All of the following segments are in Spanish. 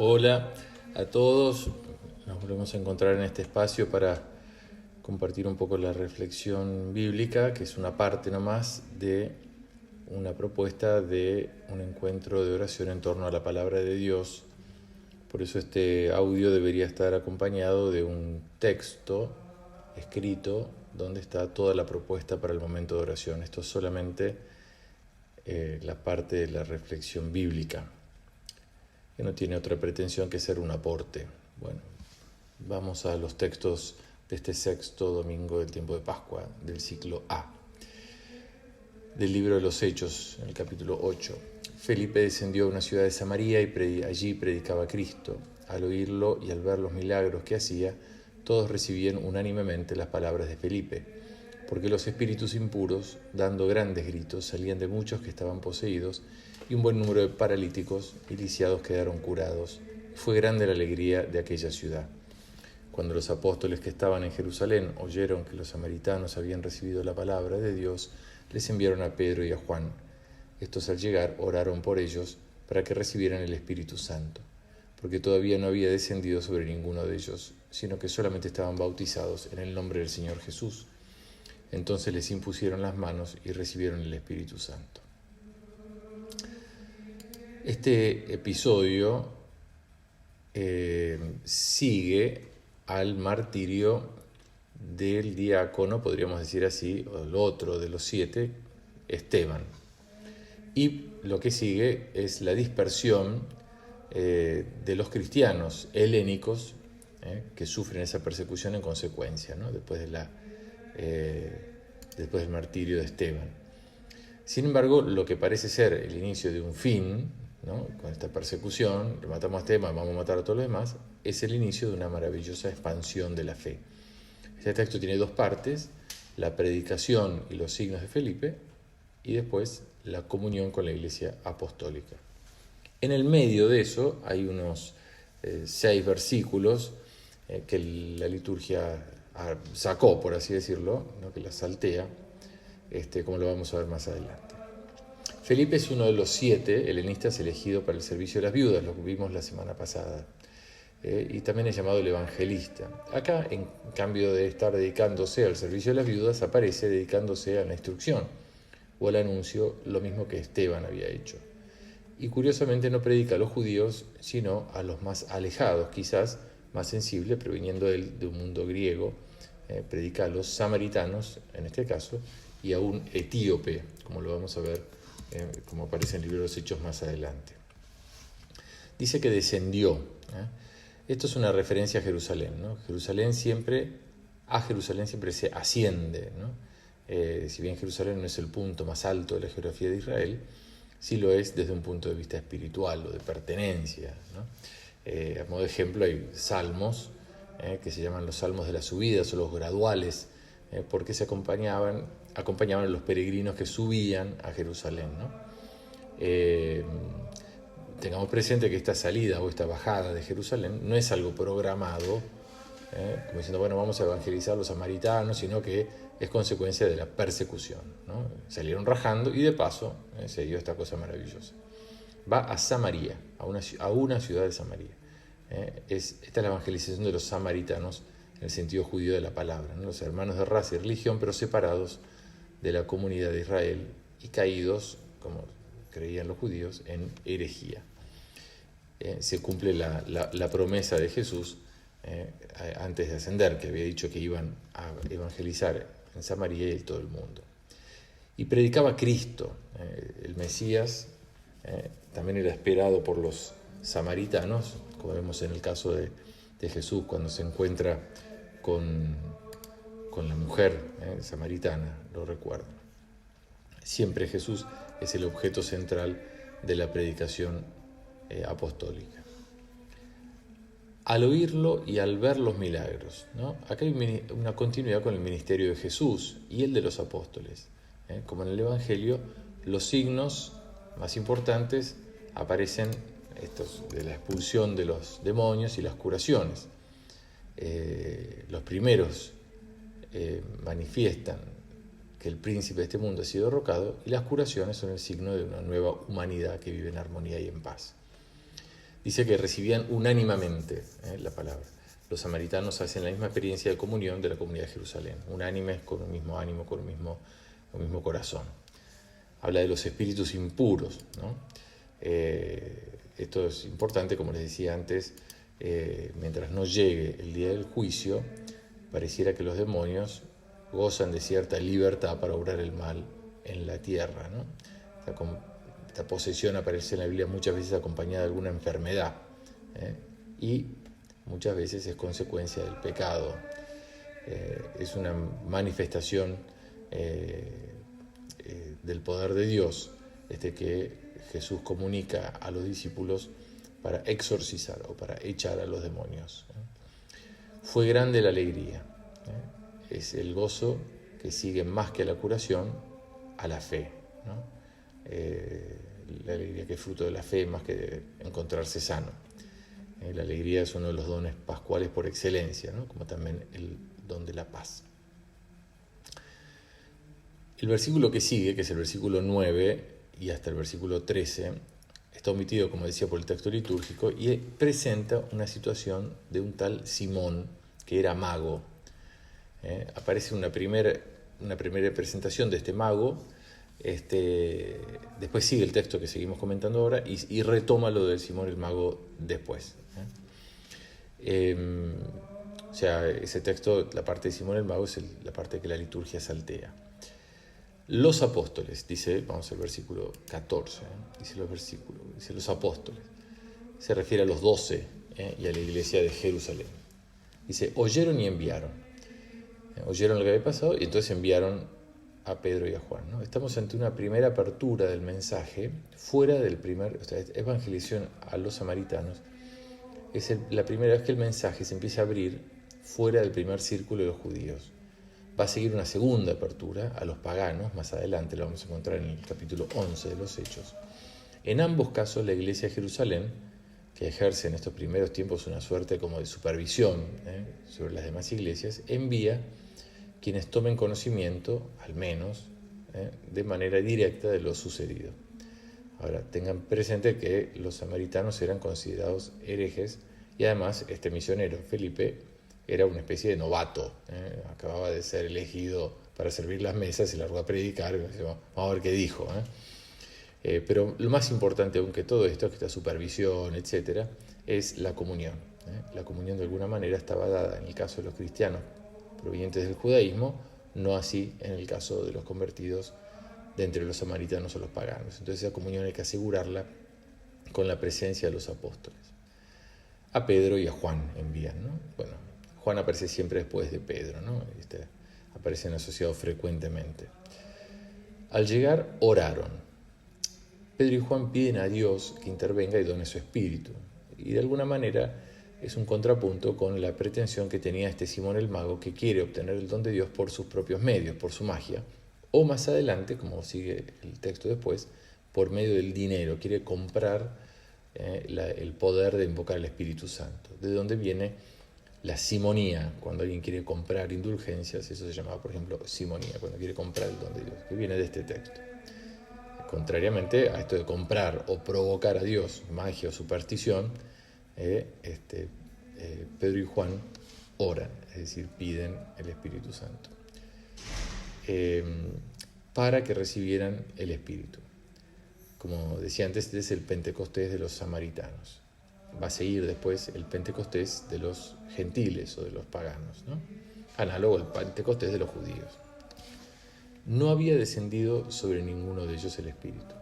Hola a todos, nos volvemos a encontrar en este espacio para compartir un poco la reflexión bíblica, que es una parte nomás de una propuesta de un encuentro de oración en torno a la palabra de Dios. Por eso este audio debería estar acompañado de un texto escrito donde está toda la propuesta para el momento de oración. Esto es solamente la parte de la reflexión bíblica, que no tiene otra pretensión que ser un aporte. Bueno, vamos a los textos de este sexto domingo del tiempo de Pascua, del ciclo A, del libro de los Hechos, en el capítulo 8. Felipe descendió a una ciudad de Samaria y allí predicaba a Cristo. Al oírlo y al ver los milagros que hacía, todos recibían unánimemente las palabras de Felipe, porque los espíritus impuros, dando grandes gritos, salían de muchos que estaban poseídos, y un buen número de paralíticos y lisiados quedaron curados. Fue grande la alegría de aquella ciudad. Cuando los apóstoles que estaban en Jerusalén oyeron que los samaritanos habían recibido la palabra de Dios, les enviaron a Pedro y a Juan. Estos al llegar oraron por ellos para que recibieran el Espíritu Santo, porque todavía no había descendido sobre ninguno de ellos, sino que solamente estaban bautizados en el nombre del Señor Jesús. Entonces les impusieron las manos y recibieron el Espíritu Santo. Este episodio sigue al martirio del diácono, podríamos decir así, o el otro de los 7, Esteban. Y lo que sigue es la dispersión de los cristianos helénicos que sufren esa persecución en consecuencia, ¿no? después del martirio de Esteban. Sin embargo, lo que parece ser el inicio de un fin, ¿no? Con esta persecución, lo matamos a Esteban, vamos a matar a todos los demás, es el inicio de una maravillosa expansión de la fe. Este texto tiene dos partes: la predicación y los signos de Felipe, y después la comunión con la Iglesia Apostólica. En el medio de eso hay unos 6 versículos que la liturgia sacó, por así decirlo, ¿no? Que la saltea, como lo vamos a ver más adelante. Felipe es uno de los 7 helenistas elegidos para el servicio de las viudas, lo que vimos la semana pasada, y también es llamado el evangelista. Acá, en cambio de estar dedicándose al servicio de las viudas, aparece dedicándose a la instrucción o al anuncio, lo mismo que Esteban había hecho. Y curiosamente no predica a los judíos, sino a los más alejados, quizás más sensible, proviniendo de un mundo griego, predica a los samaritanos, en este caso, y a un etíope, como lo vamos a ver, como aparece en el libro de los Hechos más adelante. Dice que descendió. Esto es una referencia a Jerusalén, ¿no? A Jerusalén siempre se asciende, ¿no? Si bien Jerusalén no es el punto más alto de la geografía de Israel, sí lo es desde un punto de vista espiritual o de pertenencia, ¿no? A modo de ejemplo, hay salmos que se llaman los salmos de las subidas o los graduales, porque se acompañaban a los peregrinos que subían a Jerusalén, ¿no? Tengamos presente que esta salida o esta bajada de Jerusalén no es algo programado, como diciendo, bueno, vamos a evangelizar a los samaritanos, sino que es consecuencia de la persecución, ¿no? Salieron rajando y de paso se dio esta cosa maravillosa. Va a Samaria, a una ciudad de Samaria. Esta es la evangelización de los samaritanos en el sentido judío de la palabra, ¿no? Los hermanos de raza y religión, pero separados de la comunidad de Israel y caídos, como creían los judíos, en herejía. Se cumple la promesa de Jesús antes de ascender, que había dicho que iban a evangelizar en Samaria y en todo el mundo. Y predicaba a Cristo, el Mesías, también era esperado por los samaritanos, como vemos en el caso de Jesús cuando se encuentra con la mujer samaritana, lo recuerdan. Siempre Jesús es el objeto central de la predicación apostólica. Al oírlo y al ver los milagros, ¿no? Acá hay una continuidad con el ministerio de Jesús y el de los apóstoles. Como en el Evangelio, los signos más importantes aparecen estos de la expulsión de los demonios y las curaciones. Los primeros manifiestan que el príncipe de este mundo ha sido derrocado, y las curaciones son el signo de una nueva humanidad que vive en armonía y en paz. dice que recibían unánimemente la palabra. Los samaritanos hacen la misma experiencia de comunión de la comunidad de Jerusalén, unánimes, con un mismo ánimo, con un mismo corazón. Habla de los espíritus impuros, ¿no? Esto es importante, como les decía antes, mientras no llegue el día del juicio, pareciera que los demonios gozan de cierta libertad para obrar el mal en la tierra, ¿no? Esta posesión aparece en la Biblia muchas veces acompañada de alguna enfermedad, y muchas veces es consecuencia del pecado. Es una manifestación del poder de Dios que Jesús comunica a los discípulos para exorcizar o para echar a los demonios. Fue grande la alegría. Es el gozo que sigue más que a la curación, a la fe, ¿no? La alegría que es fruto de la fe más que de encontrarse sano. La alegría es uno de los dones pascuales por excelencia, ¿no? Como también el don de la paz. El versículo que sigue, que es el versículo 9 y hasta el versículo 13, está omitido, como decía, por el texto litúrgico y presenta una situación de un tal Simón, que era mago. Aparece una primera presentación de este mago. Después sigue el texto que seguimos comentando ahora y retoma lo de Simón el mago después. O sea, ese texto, la parte de Simón el mago, es la parte que la liturgia saltea. Los apóstoles, dice, vamos al versículo 14, dice los apóstoles, se refiere a los 12 y a la iglesia de Jerusalén. Dice, oyeron y enviaron. Oyeron lo que había pasado y entonces enviaron a Pedro y a Juan, ¿no? Estamos ante una primera apertura del mensaje fuera del evangelización a los samaritanos. Es la primera vez que el mensaje se empieza a abrir fuera del primer círculo de los judíos. Va a seguir una segunda apertura a los paganos, más adelante lo vamos a encontrar en el capítulo 11 de los Hechos. En ambos casos, la iglesia de Jerusalén, que ejerce en estos primeros tiempos una suerte como de supervisión sobre las demás iglesias, envía quienes tomen conocimiento, al menos, de manera directa de lo sucedido. Ahora, tengan presente que los samaritanos eran considerados herejes y además este misionero, Felipe, era una especie de novato, acababa de ser elegido para servir las mesas y largó a predicar, y vamos a ver qué dijo. Pero lo más importante, aunque todo esto, que esta supervisión, etc., es la comunión. La comunión de alguna manera estaba dada en el caso de los cristianos provenientes del judaísmo, no así en el caso de los convertidos de entre los samaritanos o los paganos. Entonces esa comunión hay que asegurarla con la presencia de los apóstoles. A Pedro y a Juan envían, ¿no? Bueno, Juan aparece siempre después de Pedro, ¿no? Aparecen asociados frecuentemente. Al llegar, oraron. Pedro y Juan piden a Dios que intervenga y done su espíritu. Y de alguna manera es un contrapunto con la pretensión que tenía este Simón el mago, que quiere obtener el don de Dios por sus propios medios, por su magia, o más adelante, como sigue el texto después, por medio del dinero. Quiere comprar el poder de invocar al Espíritu Santo. De donde viene la simonía, cuando alguien quiere comprar indulgencias, eso se llamaba, por ejemplo, simonía, cuando quiere comprar el don de Dios, que viene de este texto. Contrariamente a esto de comprar o provocar a Dios, magia o superstición, Pedro y Juan oran, es decir, piden el Espíritu Santo, para que recibieran el Espíritu. Como decía antes, este es el Pentecostés de los samaritanos. Va a seguir después el Pentecostés de los gentiles o de los paganos, ¿no? Análogo al Pentecostés de los judíos. No había descendido sobre ninguno de ellos el Espíritu.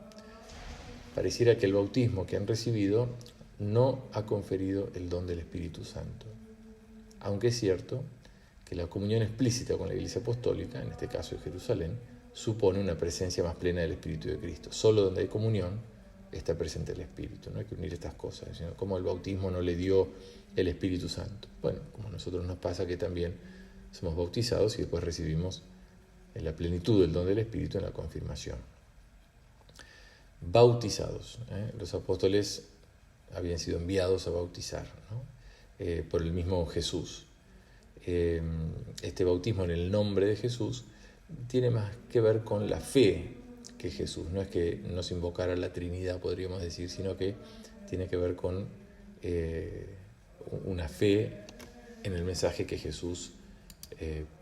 Pareciera que el bautismo que han recibido no ha conferido el don del Espíritu Santo. Aunque es cierto que la comunión explícita con la Iglesia Apostólica, en este caso de Jerusalén, supone una presencia más plena del Espíritu de Cristo. Solo donde hay comunión está presente el Espíritu. No hay que unir estas cosas, sino como el bautismo no le dio el Espíritu Santo. Bueno, como a nosotros nos pasa que también somos bautizados y después recibimos la plenitud del don del Espíritu en la confirmación. Bautizados. Los apóstoles habían sido enviados a bautizar, ¿no? Por el mismo Jesús. Este bautismo en el nombre de Jesús tiene más que ver con la fe que Jesús. No es que nos invocara la Trinidad, podríamos decir, sino que tiene que ver con una fe en el mensaje que Jesús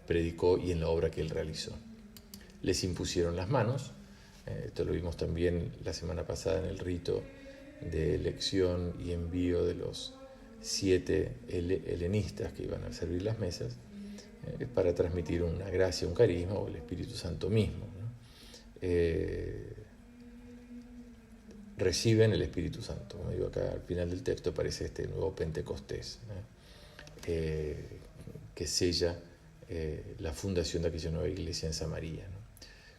predicó y en la obra que él realizó. Les impusieron las manos, esto lo vimos también la semana pasada en el rito de elección y envío de los 7 helenistas que iban a servir las mesas, para transmitir una gracia, un carisma o el Espíritu Santo mismo, ¿no? Reciben el Espíritu Santo. Como digo acá al final del texto aparece este nuevo Pentecostés, ¿no? Que sella la fundación de aquella nueva iglesia en Samaria, ¿no?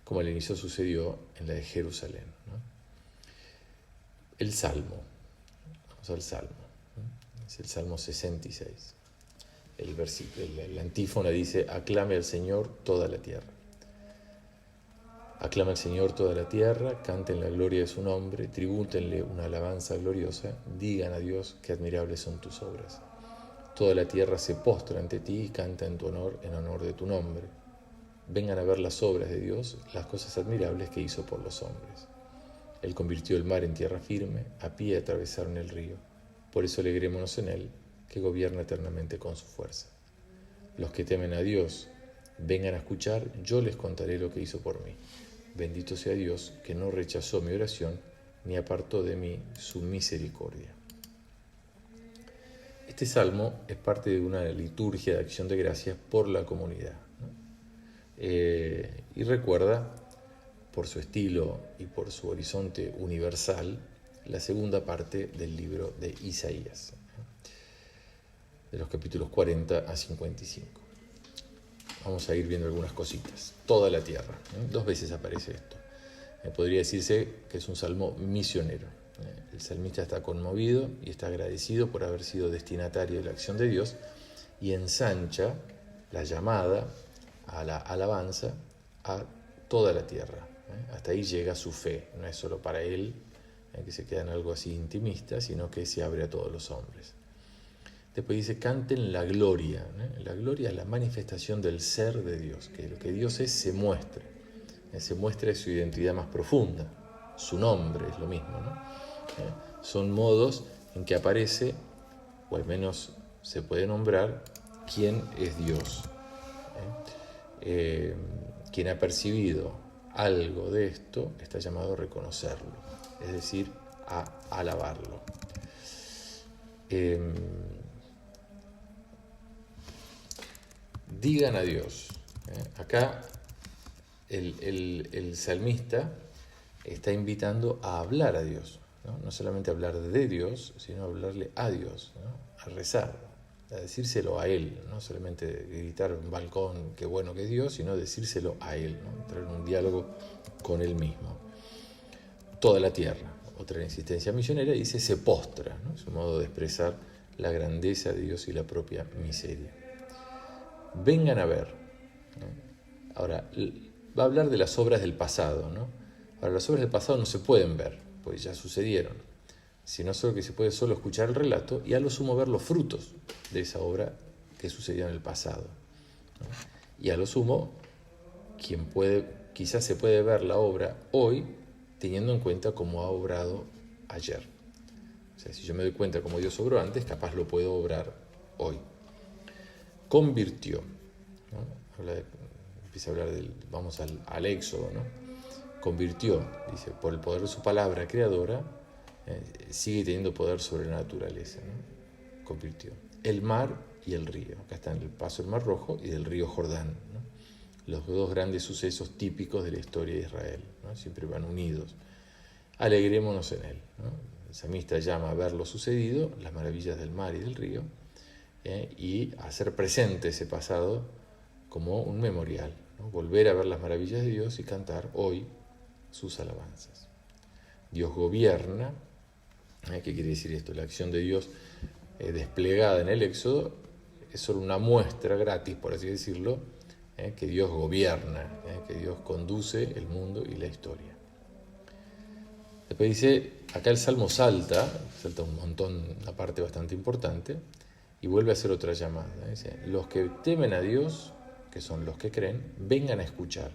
Como al inicio sucedió en la de Jerusalén, ¿no? El Salmo, vamos al Salmo, ¿no? Es el Salmo 66. La antífona dice: aclame al Señor toda la tierra. Aclama al Señor toda la tierra, canten la gloria de su nombre, tribútenle una alabanza gloriosa, digan a Dios qué admirables son tus obras. Toda la tierra se postra ante ti y canta en tu honor, en honor de tu nombre. Vengan a ver las obras de Dios, las cosas admirables que hizo por los hombres. Él convirtió el mar en tierra firme, a pie atravesaron el río. Por eso alegrémonos en él, que gobierna eternamente con su fuerza. Los que temen a Dios, vengan a escuchar, yo les contaré lo que hizo por mí. Bendito sea Dios, que no rechazó mi oración, ni apartó de mí su misericordia. Este salmo es parte de una liturgia de acción de gracias por la comunidad, ¿no? Y recuerda, por su estilo y por su horizonte universal, la segunda parte del libro de Isaías, de los capítulos 40 a 55. Vamos a ir viendo algunas cositas. Toda la tierra, ¿eh? 2 veces aparece esto. Podría decirse que es un salmo misionero. El salmista está conmovido y está agradecido por haber sido destinatario de la acción de Dios y ensancha la llamada a la alabanza a toda la tierra. Hasta ahí llega su fe. No es solo para él, que se queda en algo así intimista, sino que se abre a todos los hombres. Después dice: canten la gloria. La gloria es la manifestación del ser de Dios, que lo que Dios es se muestre. Se muestra su identidad más profunda. Su nombre es lo mismo, ¿no? Son modos en que aparece, o al menos se puede nombrar, quién es Dios. Quien ha percibido algo de esto está llamado a reconocerlo, es decir, a alabarlo. Digan a Dios. Acá el salmista está invitando a hablar a Dios, ¿no? No solamente a hablar de Dios, sino a hablarle a Dios, ¿no? A rezar, a decírselo a Él, no solamente gritar en un balcón qué bueno que es Dios, sino decírselo a Él, ¿no? Entrar en un diálogo con Él mismo. Toda la tierra, otra insistencia misionera, dice se postra, ¿no? Es un modo de expresar la grandeza de Dios y la propia miseria. Vengan a ver, ¿no? Ahora, va a hablar de las obras del pasado, ¿no? Ahora, las obras del pasado no se pueden ver, pues ya sucedieron, sino solo que se puede solo escuchar el relato y a lo sumo ver los frutos de esa obra que sucedió en el pasado, ¿no? Y a lo sumo, quizás se puede ver la obra hoy teniendo en cuenta cómo ha obrado ayer. O sea, si yo me doy cuenta cómo Dios obró antes, capaz lo puedo obrar hoy. Convirtió, ¿no? Empieza a hablar vamos al Éxodo, ¿no? Convirtió, dice, por el poder de su palabra creadora, sigue teniendo poder sobre la naturaleza, ¿no? Convirtió. El mar y el río. Acá están el paso del Mar Rojo y del río Jordán, ¿no? Los 2 grandes sucesos típicos de la historia de Israel, ¿no? Siempre van unidos. Alegrémonos en él, ¿no? El salmista llama a ver lo sucedido, las maravillas del mar y del río, y hacer presente ese pasado como un memorial, ¿no? Volver a ver las maravillas de Dios y cantar hoy sus alabanzas. Dios gobierna. ¿Qué quiere decir esto? La acción de Dios desplegada en el Éxodo es solo una muestra gratis, por así decirlo, que Dios gobierna, que Dios conduce el mundo y la historia. Después dice, acá el Salmo salta un montón, una parte bastante importante, y vuelve a hacer otra llamada. Dice, los que temen a Dios, que son los que creen, vengan a escuchar.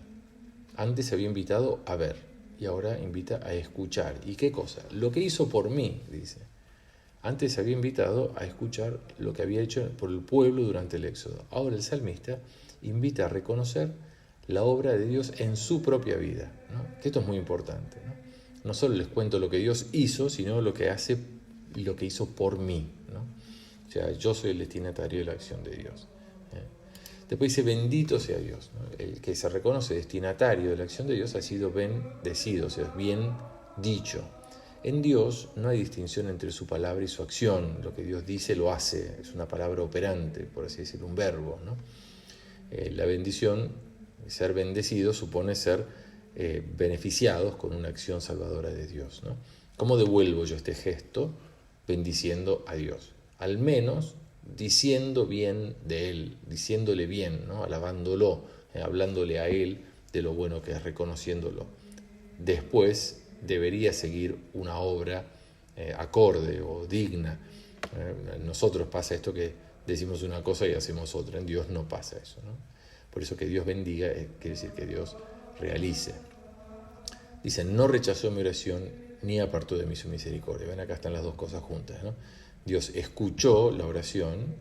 Antes había invitado a ver, y ahora invita a escuchar. ¿Y qué cosa? Lo que hizo por mí, dice. Antes había invitado a escuchar lo que había hecho por el pueblo durante el Éxodo. Ahora el salmista invita a reconocer la obra de Dios en su propia vida, ¿no? Que esto es muy importante, ¿no? No solo les cuento lo que Dios hizo, sino lo que hace y lo que hizo por mí, ¿no? O sea, yo soy el destinatario de la acción de Dios. Después dice, bendito sea Dios, ¿no? El que se reconoce destinatario de la acción de Dios ha sido bendecido, o sea, es bien dicho. En Dios no hay distinción entre su palabra y su acción. Lo que Dios dice lo hace, es una palabra operante, por así decirlo, un verbo, ¿no? La bendición, ser bendecido, supone ser beneficiados con una acción salvadora de Dios, ¿no? ¿Cómo devuelvo yo este gesto? Bendiciendo a Dios. Al menos diciendo bien de Él, diciéndole bien, ¿no? Alabándolo, hablándole a Él de lo bueno que es, reconociéndolo. Después debería seguir una obra acorde o digna. En nosotros pasa esto que decimos una cosa y hacemos otra. En Dios no pasa eso, ¿no? Por eso que Dios bendiga quiere decir que Dios realice. Dice, no rechazó mi oración ni apartó de mí su misericordia. Ven, acá están las dos cosas juntas, ¿no? Dios escuchó la oración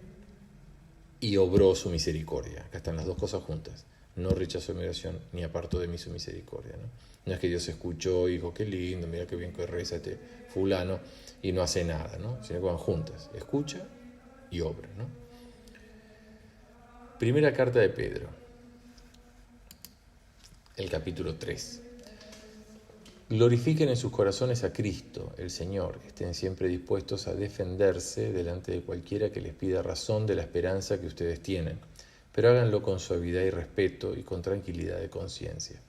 y obró su misericordia. Acá están las dos cosas juntas. No rechazó mi oración ni apartó de mí su misericordia, ¿no? No es que Dios escuchó y dijo, qué lindo, mira qué bien que reza este fulano, y no hace nada, ¿no? Sino que van juntas. Escucha y obra, ¿no? Primera carta de Pedro, el capítulo 3. Glorifiquen en sus corazones a Cristo, el Señor. Estén siempre dispuestos a defenderse delante de cualquiera que les pida razón de la esperanza que ustedes tienen, pero háganlo con suavidad y respeto y con tranquilidad de conciencia.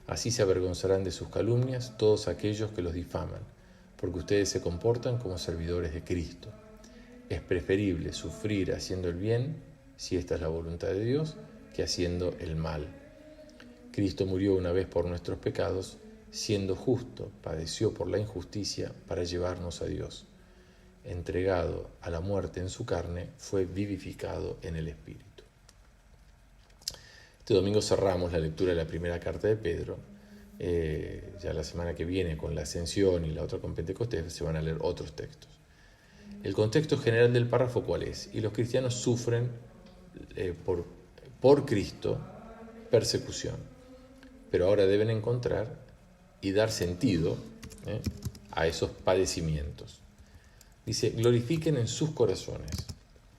Así se avergonzarán de sus calumnias todos aquellos que los difaman, porque ustedes se comportan como servidores de Cristo. Es preferible sufrir haciendo el bien, si esta es la voluntad de Dios, que haciendo el mal. Cristo murió una vez por nuestros pecados, siendo justo, padeció por la injusticia para llevarnos a Dios. Entregado a la muerte en su carne, fue vivificado en el Espíritu. Este domingo cerramos la lectura de la primera carta de Pedro. Ya la semana que viene, con la Ascensión y la otra con Pentecostés, se van a leer otros textos. El contexto general del párrafo, ¿cuál es? Y los cristianos sufren por Cristo persecución, pero ahora deben encontrar y dar sentido a esos padecimientos. Dice, glorifiquen en sus corazones,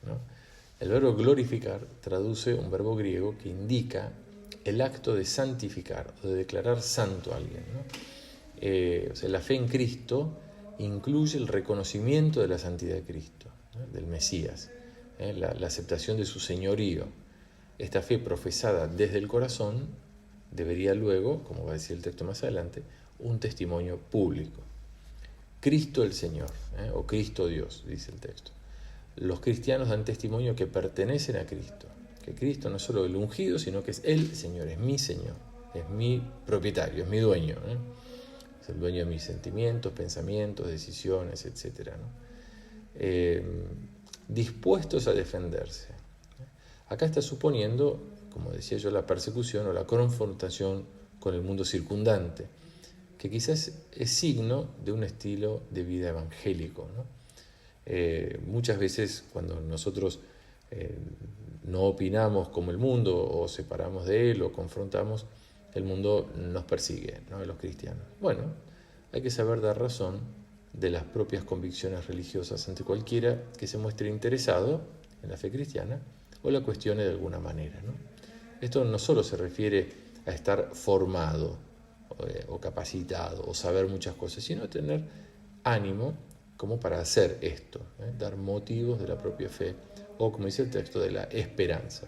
¿no? El verbo glorificar traduce un verbo griego que indica el acto de santificar o de declarar santo a alguien, ¿no? O sea, la fe en Cristo incluye el reconocimiento de la santidad de Cristo, ¿no? Del Mesías, la aceptación de su señorío. Esta fe profesada desde el corazón debería luego, como va a decir el texto más adelante, un testimonio público. Cristo el Señor, o Cristo Dios, dice el texto. Los cristianos dan testimonio que pertenecen a Cristo, que Cristo no es solo el ungido, sino que es el Señor, es mi Señor, es mi propietario, es mi dueño, es el dueño de mis sentimientos, pensamientos, decisiones, etc., ¿no? Dispuestos a defenderse. Acá está suponiendo, como decía yo, la persecución o la confrontación con el mundo circundante, que quizás es signo de un estilo de vida evangélico, ¿no? Muchas veces cuando nosotros no opinamos como el mundo o separamos de él o confrontamos, el mundo nos persigue, ¿no? A los cristianos. Bueno, hay que saber dar razón de las propias convicciones religiosas ante cualquiera que se muestre interesado en la fe cristiana o la cuestione de alguna manera, ¿no? Esto no solo se refiere a estar formado o capacitado o saber muchas cosas, sino a tener ánimo como para hacer esto, dar motivos de la propia fe o, como dice el texto, de la esperanza.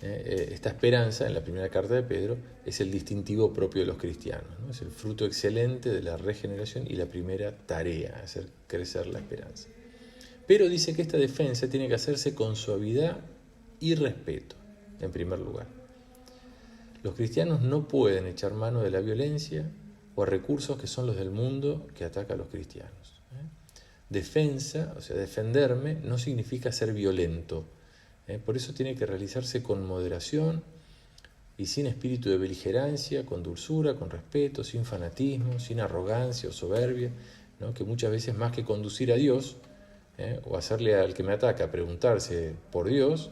Esta esperanza, en la primera carta de Pedro, es el distintivo propio de los cristianos, ¿no? Es el fruto excelente de la regeneración y la primera tarea, hacer crecer la esperanza. Pero dice que esta defensa tiene que hacerse con suavidad y respeto, en primer lugar. Los cristianos no pueden echar mano de la violencia o a recursos que son los del mundo que ataca a los cristianos. Defensa, o sea, defenderme, no significa ser violento. Por eso tiene que realizarse con moderación y sin espíritu de beligerancia, con dulzura, con respeto, sin fanatismo, sin arrogancia o soberbia, ¿no? Que muchas veces más que conducir a Dios, o hacerle al que me ataca preguntarse por Dios,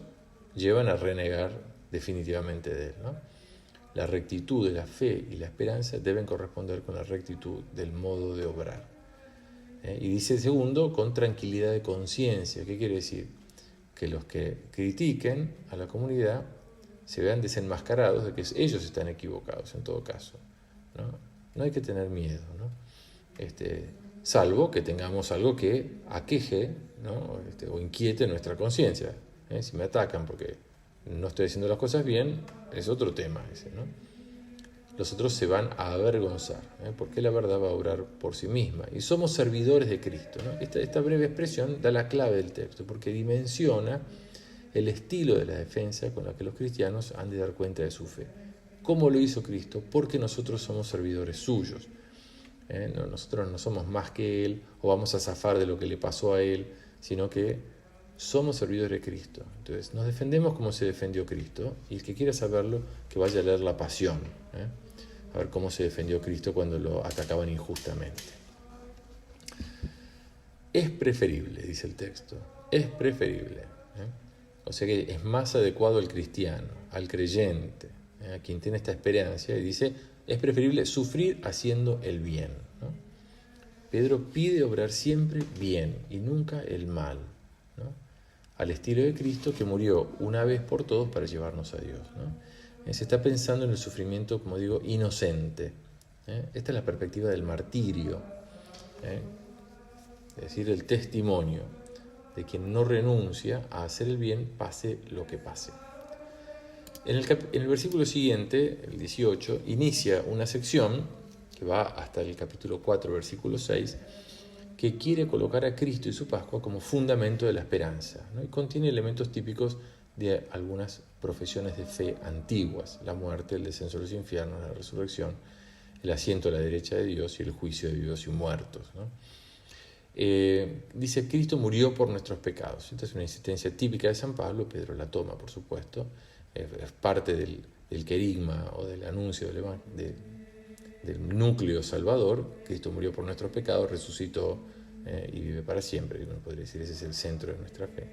llevan a renegar definitivamente de Él, ¿no? La rectitud de la fe y la esperanza deben corresponder con la rectitud del modo de obrar. Y dice el segundo, con tranquilidad de conciencia. ¿Qué quiere decir? Que los que critiquen a la comunidad se vean desenmascarados de que ellos están equivocados en todo caso, ¿no? No hay que tener miedo, ¿no? Salvo que tengamos algo que aqueje, ¿no? O inquiete nuestra conciencia. Si me atacan porque no estoy haciendo las cosas bien, es otro tema ese, ¿no? Los otros se van a avergonzar, porque la verdad va a obrar por sí misma. Y somos servidores de Cristo, ¿no? Esta breve expresión da la clave del texto, porque dimensiona el estilo de la defensa con la que los cristianos han de dar cuenta de su fe. ¿Cómo lo hizo Cristo? Porque nosotros somos servidores suyos. No, nosotros no somos más que Él, o vamos a zafar de lo que le pasó a Él, sino que somos servidores de Cristo. Entonces, nos defendemos como se defendió Cristo, y el que quiera saberlo, que vaya a leer La Pasión, a ver cómo se defendió Cristo cuando lo atacaban injustamente. Es preferible, dice el texto, es preferible. O sea que es más adecuado al cristiano, al creyente, a quien tiene esta esperanza, y dice, es preferible sufrir haciendo el bien, ¿no? Pedro pide obrar siempre bien y nunca el mal, ¿no? Al estilo de Cristo, que murió una vez por todos para llevarnos a Dios, ¿no? Se está pensando en el sufrimiento, como digo, inocente. Esta es la perspectiva del martirio, es decir, el testimonio de quien no renuncia a hacer el bien, pase lo que pase. En el versículo siguiente, el 18, inicia una sección que va hasta el capítulo 4, versículo 6, que quiere colocar a Cristo y su Pascua como fundamento de la esperanza, ¿no? Y contiene elementos típicos de algunas profesiones de fe antiguas: la muerte, el descenso de los infiernos, la resurrección, el asiento a la derecha de Dios y el juicio de vivos y muertos, ¿no? Dice, Cristo murió por nuestros pecados. Esta es una insistencia típica de San Pablo. Pedro la toma, por supuesto, es parte del querigma o del anuncio del núcleo salvador. Cristo murió por nuestros pecados, resucitó y vive para siempre. Uno podría decir, ese es el centro de nuestra fe.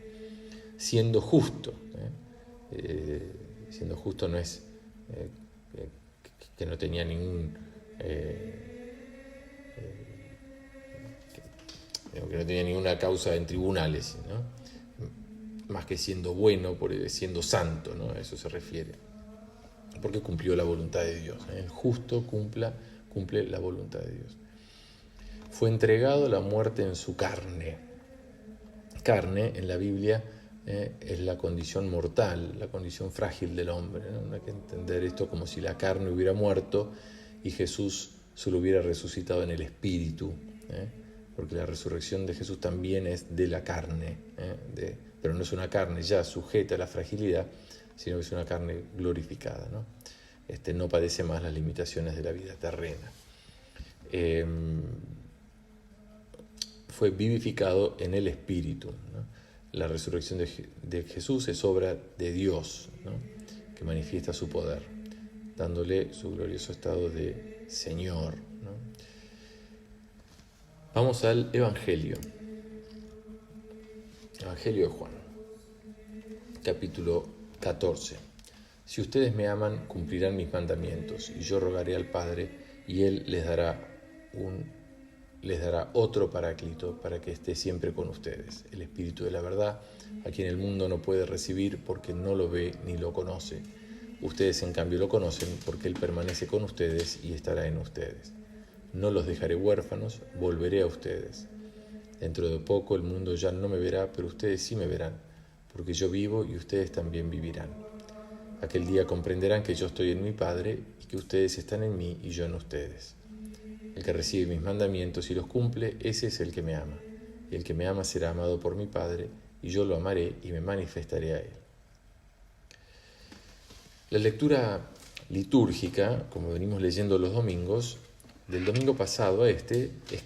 Siendo justo, siendo justo no es que no tenía ningún... que no tenía ninguna causa en tribunales, ¿no? Más que siendo bueno, siendo santo, ¿no? A eso se refiere. Porque cumplió la voluntad de Dios. El justo cumple la voluntad de Dios. Fue entregado a la muerte en su carne. Carne, en la Biblia, es la condición mortal, la condición frágil del hombre, ¿no? Hay que entender esto como si la carne hubiera muerto y Jesús solo hubiera resucitado en el espíritu, porque la resurrección de Jesús también es de la carne, pero no es una carne ya sujeta a la fragilidad, sino que es una carne glorificada, ¿no? No padece más las limitaciones de la vida terrena. Fue vivificado en el Espíritu, ¿no? La resurrección de Jesús es obra de Dios, ¿no? Que manifiesta su poder, dándole su glorioso estado de Señor, ¿no? Vamos al Evangelio. Evangelio de Juan, capítulo 14. Si ustedes me aman, cumplirán mis mandamientos, y yo rogaré al Padre, y Él les dará otro Paráclito para que esté siempre con ustedes, el Espíritu de la verdad, a quien el mundo no puede recibir porque no lo ve ni lo conoce. Ustedes, en cambio, lo conocen porque Él permanece con ustedes y estará en ustedes. No los dejaré huérfanos, volveré a ustedes. Dentro de poco el mundo ya no me verá, pero ustedes sí me verán, porque yo vivo y ustedes también vivirán. Aquel día comprenderán que yo estoy en mi Padre y que ustedes están en mí y yo en ustedes. El que recibe mis mandamientos y los cumple, ese es el que me ama. Y el que me ama será amado por mi Padre, y yo lo amaré y me manifestaré a él. La lectura litúrgica, como venimos leyendo los domingos, del domingo pasado a es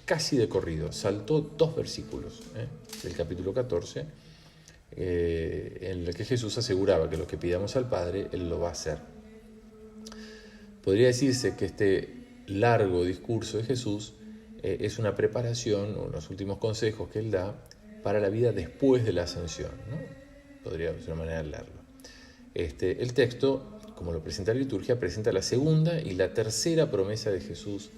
casi de corrido. Saltó 2 versículos del capítulo 14, en el que Jesús aseguraba que lo que pidamos al Padre, Él lo va a hacer. Podría decirse que este largo discurso de Jesús es una preparación, unos últimos consejos que él da para la vida después de la ascensión, ¿no? Podría ser una manera de leerlo. El texto, como lo presenta la liturgia, presenta la segunda y la tercera promesa de Jesús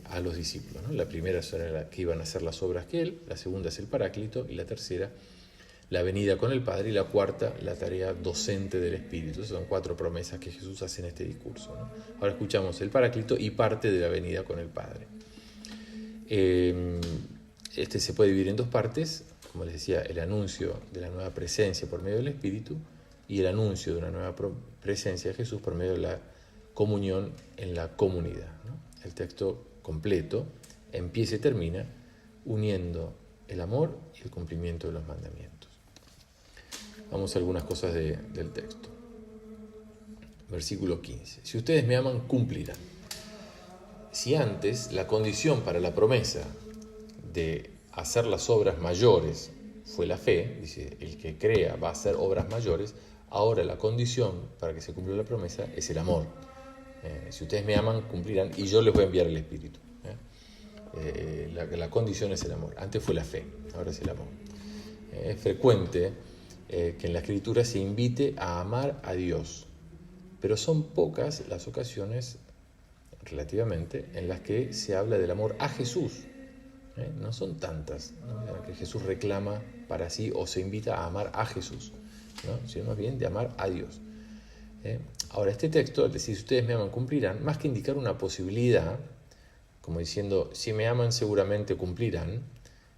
a los discípulos, ¿no? La primera era la que iban a hacer las obras que él, la segunda es el Paráclito y la tercera la venida con el Padre y la cuarta la tarea docente del Espíritu. Esas son 4 promesas que Jesús hace en este discurso, ¿no? Ahora escuchamos el Paráclito y parte de la venida con el Padre. Se puede dividir en 2 partes, como les decía, el anuncio de la nueva presencia por medio del Espíritu y el anuncio de una nueva presencia de Jesús por medio de la comunión en la comunidad, ¿no? El texto completo empieza y termina uniendo el amor y el cumplimiento de los mandamientos. Vamos a algunas cosas del texto. Versículo 15. Si ustedes me aman, cumplirán. Si antes la condición para la promesa de hacer las obras mayores fue la fe, dice, el que crea va a hacer obras mayores, ahora la condición para que se cumpla la promesa es el amor. Si ustedes me aman, cumplirán y yo les voy a enviar el Espíritu. La condición es el amor. Antes fue la fe, ahora es el amor. Es frecuente que en la Escritura se invite a amar a Dios, pero son pocas las ocasiones, relativamente, en las que se habla del amor a Jesús. No son tantas, ¿no? En las que Jesús reclama para sí o se invita a amar a Jesús, ¿no? Sino más bien de amar a Dios. Ahora, este texto, al decir, si ustedes me aman, cumplirán, más que indicar una posibilidad, como diciendo, si me aman, seguramente cumplirán,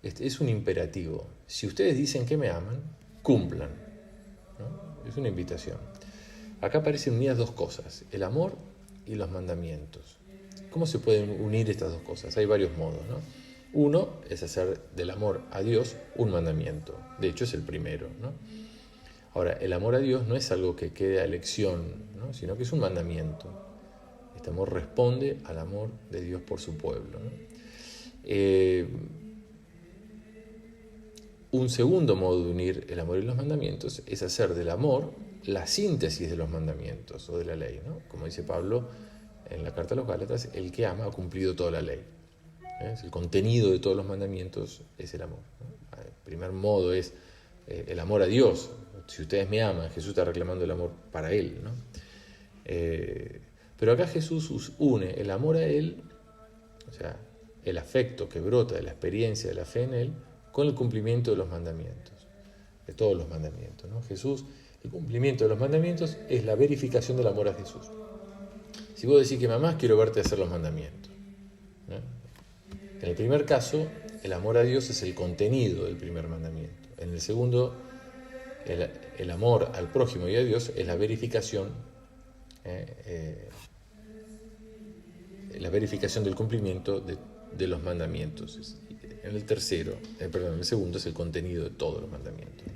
es un imperativo. Si ustedes dicen que me aman, cumplan, ¿no? Es una invitación. Acá aparecen unidas 2 cosas, el amor y los mandamientos. ¿Cómo se pueden unir estas 2 cosas? Hay varios modos, ¿no? Uno es hacer del amor a Dios un mandamiento. De hecho, es el primero, ¿no? Ahora, el amor a Dios no es algo que quede a elección, ¿no? Sino que es un mandamiento. Este amor responde al amor de Dios por su pueblo, ¿no? Un segundo modo de unir el amor y los mandamientos es hacer del amor la síntesis de los mandamientos o de la ley, ¿no? Como dice Pablo en la carta a los Gálatas, el que ama ha cumplido toda la ley. El contenido de todos los mandamientos es el amor, ¿no? El primer modo es el amor a Dios. Si ustedes me aman, Jesús está reclamando el amor para Él, ¿no? Pero acá Jesús une el amor a Él, o sea, el afecto que brota de la experiencia de la fe en Él, con el cumplimiento de los mandamientos, de todos los mandamientos, ¿no? Jesús, el cumplimiento de los mandamientos es la verificación del amor a Jesús. Si vos decís que me amás, quiero verte hacer los mandamientos, ¿no? En el primer caso, el amor a Dios es el contenido del primer mandamiento. En el segundo, el amor al prójimo y a Dios es la verificación del cumplimiento de los mandamientos. En el segundo es el contenido de todos los mandamientos, ¿no?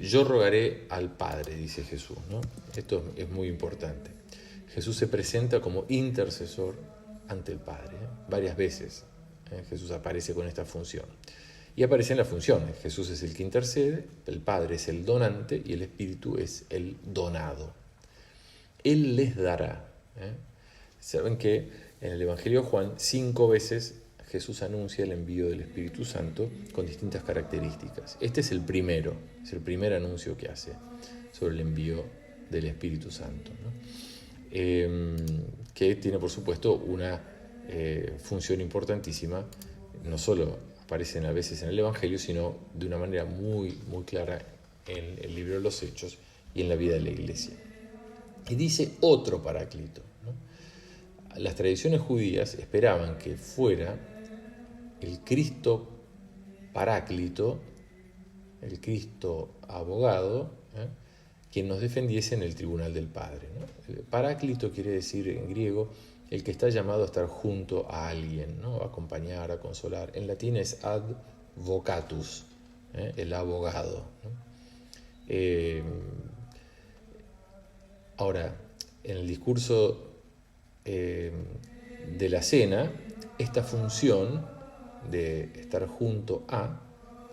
Yo rogaré al Padre, dice Jesús, ¿no? Esto es muy importante. Jesús se presenta como intercesor ante el Padre, ¿eh? Varias veces Jesús aparece con esta función. Y aparecen las funciones. Jesús es el que intercede, el Padre es el donante y el Espíritu es el donado. Él les dará. Saben que en el Evangelio de Juan 5 veces Jesús anuncia el envío del Espíritu Santo con distintas características. Este es el primero, es el primer anuncio que hace sobre el envío del Espíritu Santo, ¿no? Que tiene, por supuesto, una función importantísima. No solo aparecen a veces en el Evangelio, sino de una manera muy, muy clara en el libro de los Hechos y en la vida de la Iglesia. Y dice otro Paráclito, ¿no? Las tradiciones judías esperaban que fuera el Cristo Paráclito, el Cristo abogado, quien nos defendiese en el tribunal del Padre, ¿no? El Paráclito quiere decir en griego el que está llamado a estar junto a alguien, ¿no? A acompañar, a consolar. En latín es advocatus, el abogado, ¿no? Ahora, en el discurso de la cena, esta función de estar junto a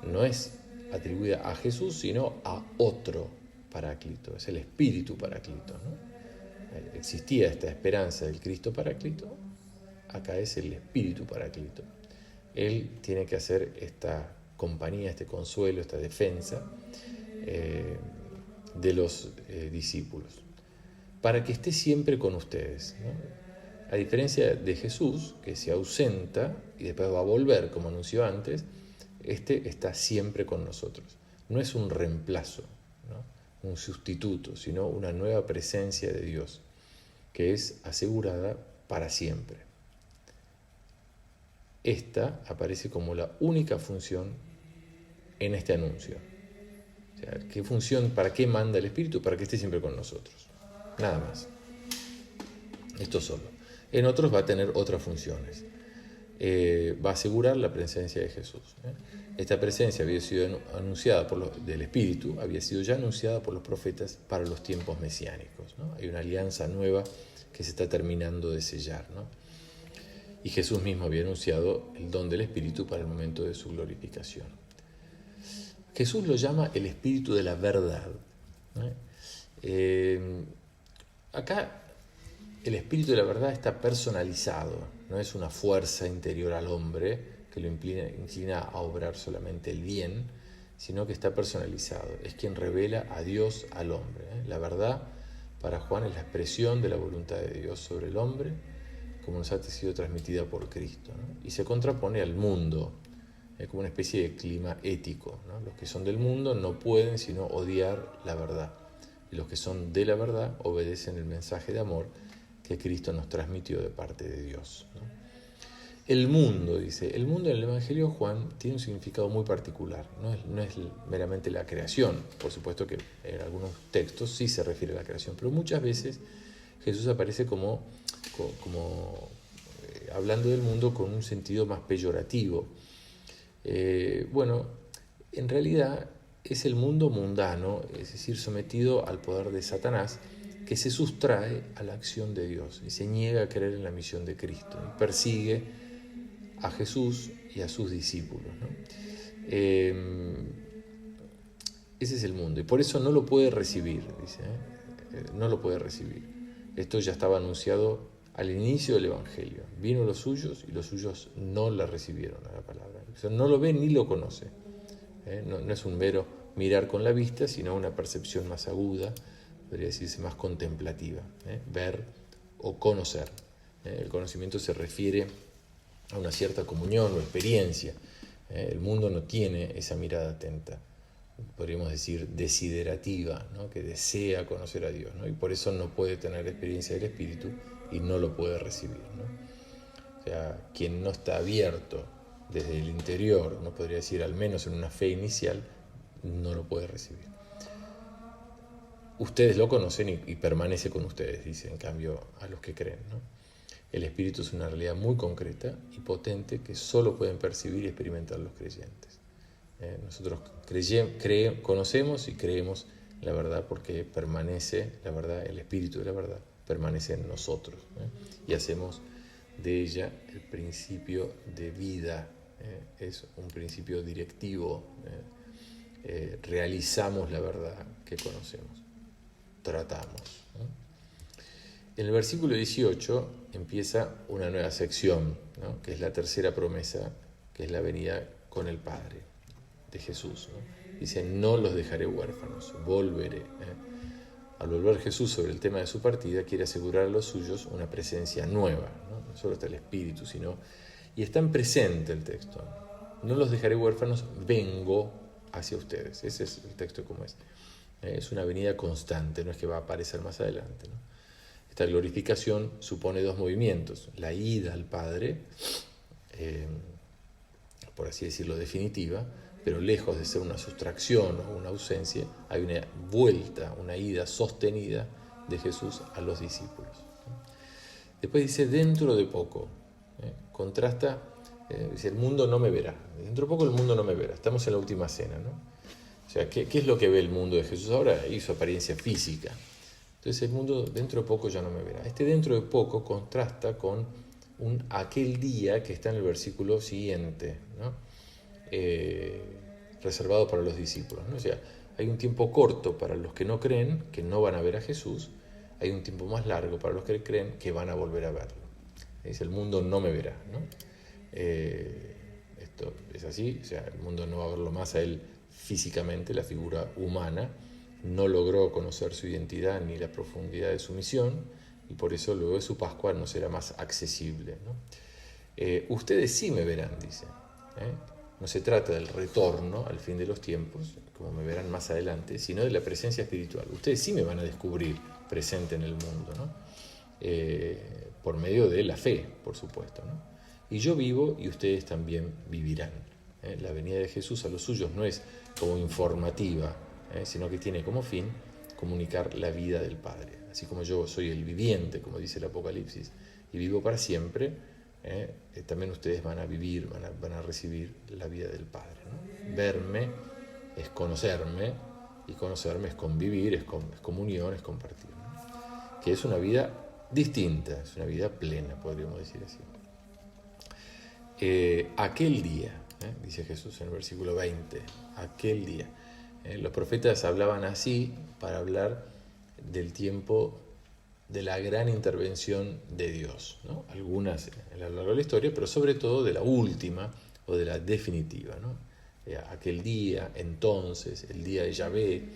no es atribuida a Jesús, sino a otro Paráclito, es el Espíritu Paráclito, ¿no? Existía esta esperanza del Cristo Paráclito, acá es el Espíritu Paráclito. Él tiene que hacer esta compañía, este consuelo, esta defensa de los discípulos, para que esté siempre con ustedes, ¿no? A diferencia de Jesús, que se ausenta y después va a volver, como anunció antes, este está siempre con nosotros. No es un reemplazo, ¿no?, un sustituto, sino una nueva presencia de Dios, que es asegurada para siempre. Esta aparece como la única función en este anuncio. O sea, ¿qué función, para qué manda el Espíritu? Para que esté siempre con nosotros. Nada más. Esto solo. En otros va a tener otras funciones. Va a asegurar la presencia de Jesús. Esta presencia había sido anunciada del Espíritu, había sido ya anunciada por los profetas para los tiempos mesiánicos, ¿no? Hay una alianza nueva que se está terminando de sellar, ¿no? Y Jesús mismo había anunciado el don del Espíritu para el momento de su glorificación. Jesús lo llama el Espíritu de la verdad, ¿no? Acá el Espíritu de la verdad está personalizado, no es una fuerza interior al hombre que lo inclina a obrar solamente el bien, sino que está personalizado. Es quien revela a Dios al hombre. La verdad, para Juan, es la expresión de la voluntad de Dios sobre el hombre, como nos ha sido transmitida por Cristo, ¿no? Y se contrapone al mundo, como una especie de clima ético, ¿no? Los que son del mundo no pueden sino odiar la verdad, y los que son de la verdad obedecen el mensaje de amor que Cristo nos transmitió de parte de Dios, ¿no? El mundo, dice, el mundo en el Evangelio de Juan tiene un significado muy particular, no es meramente la creación. Por supuesto que en algunos textos sí se refiere a la creación, pero muchas veces Jesús aparece como hablando del mundo con un sentido más peyorativo. Bueno, en realidad es el mundo mundano, es decir, sometido al poder de Satanás, que se sustrae a la acción de Dios y se niega a creer en la misión de Cristo y persigue a Jesús y a sus discípulos, ¿no? Ese es el mundo, y por eso no lo puede recibir, dice, no lo puede recibir. Esto ya estaba anunciado al inicio del Evangelio. Vino los suyos y los suyos no la recibieron, a la palabra. O sea, no lo ve ni lo conoce. No es un mero mirar con la vista, sino una percepción más aguda, podría decirse más contemplativa, ver o conocer. El conocimiento se refiere a una cierta comunión o experiencia. El mundo no tiene esa mirada atenta, podríamos decir desiderativa, ¿no?, que desea conocer a Dios, ¿no? Y por eso no puede tener experiencia del Espíritu y no lo puede recibir, ¿no? O sea, quien no está abierto desde el interior, no podría decir al menos en una fe inicial, no lo puede recibir. Ustedes lo conocen y permanece con ustedes, dice en cambio a los que creen, ¿no? El Espíritu es una realidad muy concreta y potente que solo pueden percibir y experimentar los creyentes. Nosotros conocemos y creemos la verdad porque permanece la verdad, el Espíritu de la verdad permanece en nosotros, y hacemos de ella el principio de vida, es un principio directivo, realizamos la verdad que conocemos, tratamos, ¿no? En el versículo 18 empieza una nueva sección, ¿no?, que es la tercera promesa, que es la venida con el Padre de Jesús, ¿no? Dice, no los dejaré huérfanos, volveré. Al volver Jesús sobre el tema de su partida, quiere asegurar a los suyos una presencia nueva, ¿no? No solo está el Espíritu, sino... Y está en presente el texto. No los dejaré huérfanos, vengo hacia ustedes. Ese es el texto como es. Es una venida constante, no es que va a aparecer más adelante, ¿no? Esta glorificación supone dos movimientos: la ida al Padre, por así decirlo, definitiva, pero lejos de ser una sustracción o una ausencia, hay una vuelta, una ida sostenida de Jesús a los discípulos. Después dice, dentro de poco, contrasta, dice, el mundo no me verá. Dentro de poco el mundo no me verá. Estamos en la última cena, ¿no? O sea, ¿qué es lo que ve el mundo de Jesús ahora? Y su apariencia física. Entonces el mundo dentro de poco ya no me verá. Este dentro de poco contrasta con aquel día que está en el versículo siguiente, ¿no? Reservado para los discípulos, ¿no? O sea, hay un tiempo corto para los que no creen, que no van a ver a Jesús. Hay un tiempo más largo para los que creen, que van a volver a verlo. Dice, el mundo no me verá, ¿no? Esto es así, o sea, el mundo no va a verlo más a él físicamente, la figura humana, no logró conocer su identidad ni la profundidad de su misión, y por eso luego de su Pascua no será más accesible, ¿no? Ustedes sí me verán, dice. No se trata del retorno al fin de los tiempos, como me verán más adelante, sino de la presencia espiritual. Ustedes sí me van a descubrir presente en el mundo, ¿no? Por medio de la fe, por supuesto, ¿no? Y yo vivo y ustedes también vivirán. La venida de Jesús a los suyos no es como informativa, sino que tiene como fin comunicar la vida del Padre. Así como yo soy el viviente, como dice el Apocalipsis, y vivo para siempre, también ustedes van a vivir, van a recibir la vida del Padre, ¿no? Verme es conocerme, y conocerme es convivir, es comunión, es compartir, ¿no? Que es una vida distinta, es una vida plena, podríamos decir así. Aquel día, dice Jesús en el versículo 20, aquel día. Los profetas hablaban así para hablar del tiempo de la gran intervención de Dios, ¿no? Algunas a lo largo de la historia, pero sobre todo de la última o de la definitiva, ¿no? Aquel día, entonces, el día de Yahvé,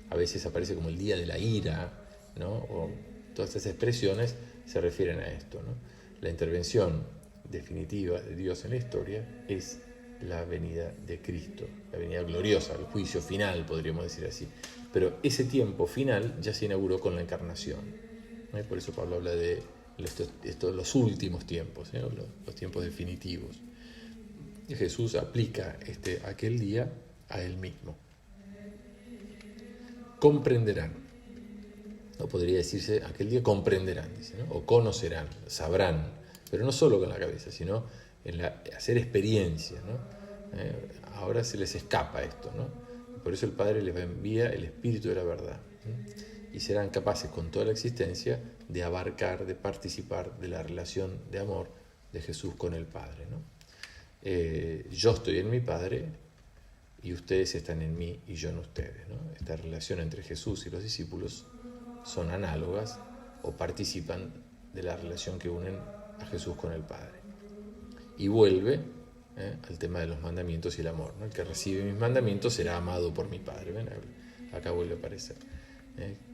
a veces aparece como el día de la ira, ¿no? O todas estas expresiones se refieren a esto, ¿no? La intervención definitiva de Dios en la historia es la venida de Cristo, la venida gloriosa, el juicio final, podríamos decir así. Pero ese tiempo final ya se inauguró con la encarnación. Por eso Pablo habla de los últimos tiempos, los tiempos definitivos. Y Jesús aplica aquel día a él mismo. Comprenderán. No podría decirse aquel día comprenderán, dice, ¿no? O conocerán, sabrán, pero no solo con la cabeza, sino en hacer experiencia, ¿no? Ahora se les escapa esto, ¿no? Por eso el Padre les envía el Espíritu de la verdad, y serán capaces con toda la existencia de abarcar, de participar de la relación de amor de Jesús con el Padre, ¿no? Yo estoy en mi Padre y ustedes están en mí y yo en ustedes, ¿no? Esta relación entre Jesús y los discípulos son análogas o participan de la relación que unen a Jesús con el Padre. Y vuelve al tema de los mandamientos y el amor, ¿no? El que recibe mis mandamientos será amado por mi Padre. ¿Ven? Acá vuelve a aparecer.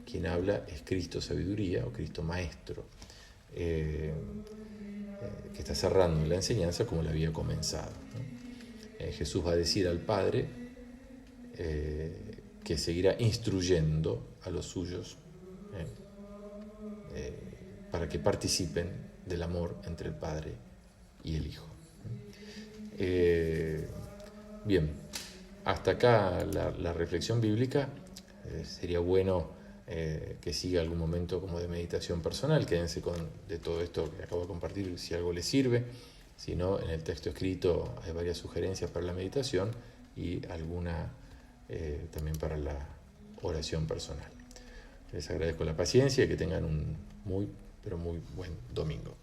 Quien habla es Cristo Sabiduría o Cristo Maestro, que está cerrando la enseñanza como la había comenzado, ¿no? Jesús va a decir al Padre que seguirá instruyendo a los suyos para que participen del amor entre el Padre y el Hijo. Bien, hasta acá la reflexión bíblica. Sería bueno que siga algún momento como de meditación personal. Quédense de todo esto que acabo de compartir si algo les sirve. Si no, en el texto escrito hay varias sugerencias para la meditación y alguna también para la oración personal. Les agradezco la paciencia y que tengan un muy, pero muy buen domingo.